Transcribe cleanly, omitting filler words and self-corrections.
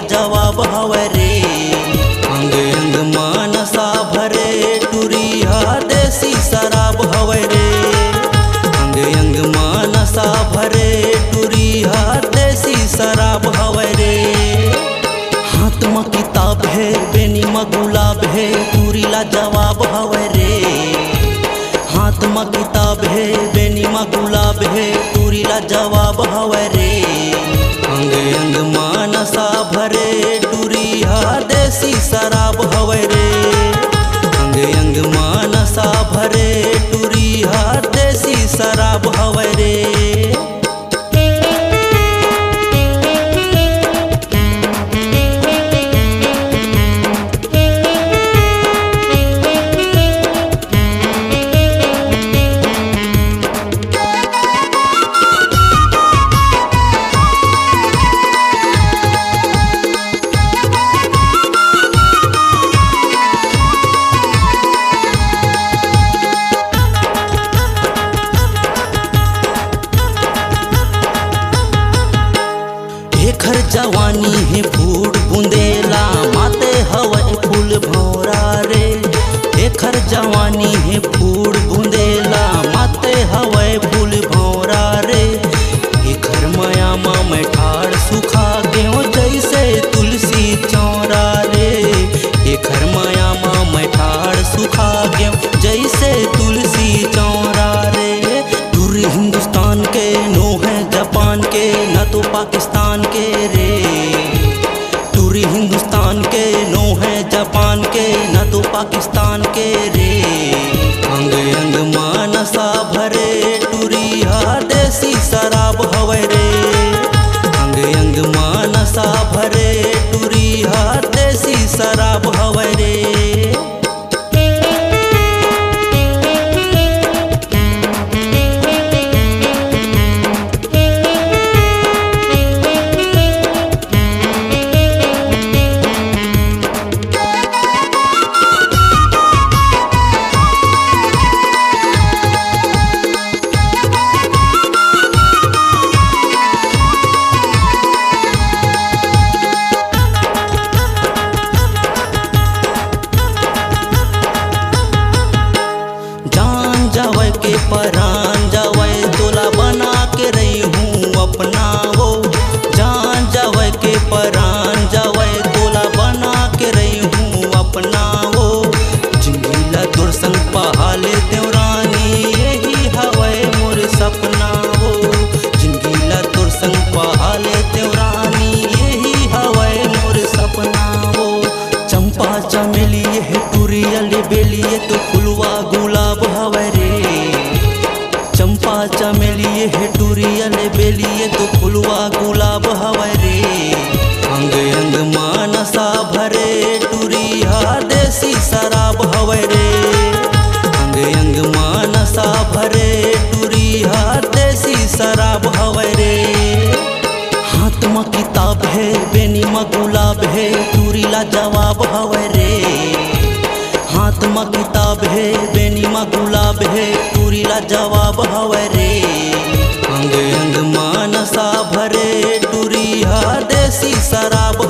जवाब हवे रे। अंग अंग मानसा भरे टूरी हा देसी शराब हवे रे। अंग अंग मानसा भरे टूरी हा देसी शराब हवे रे। हाथ में किताब है बेनी में गुलाब है टूरी ला जवाब हवे रे। हाथ में किताब है बेनी में गुलाब है टूरी ला जवाब हवे रे। अंग अंग मानसा भरे टूरी हा देसी शराब हवे रे। अंग अंग मानसा भरे टूरी हा देसी शराब हवे रे। एकर जवानी है फूट बुंदेला माते हवे फूल भौरा रे। एकर जवानी है फूट बुंदेला माते हवे फूल भौरा रे। एकर माया में ठाड़ सुखा गेहूं जैसे तुलसी चौरा रे। एकर माया में ठाड़ सुखा गेहूं जैसे तुलसी चौरा रे। दूर हिंदुस्तान के नो है जापान के न तो पाकिस्तान के रे। टूरी हिंदुस्तान के नो है जापान के न तो पाकिस्तान के रे। अंग अंग मानसा भरे टूरी हा देसी शराब हवे रे। अंग अंग मानसा भरे टूरी हा देसी शराब हवे रे। जावे के परान जावे तोला बना के रही हूँ अपना वो। जान जावे के परान जावे तोला बना के रही हूँ अपना वो। जिंदगीला तोर संग पहाले देवरानी यही हवे मोर सपना वो। जिंदगीला तोर संग पहाले देवरानी यही हवे मोर सपना वो। चंपा चमेली है टूरिया बेलिए तो फुलवा गुलाब हवे रे। चंपा चमेली है टूरिया बेलिए तो फुलवा गुलाब हवे रे। अंग अंग मानसा भरे टूरी हा देसी शराब हवे रे। अंग अंग मानसा भरे टूरी हा देसी शराब हवे रे। हाथ में किताब है बेनी में गुलाब है टूरी ला जवाब हवे रे। हाथ में किताब है बेनी में गुलाब है टूरी ला जवाब हवे रे। अंग अंग मानसा भरे टूरी हा देसी शराब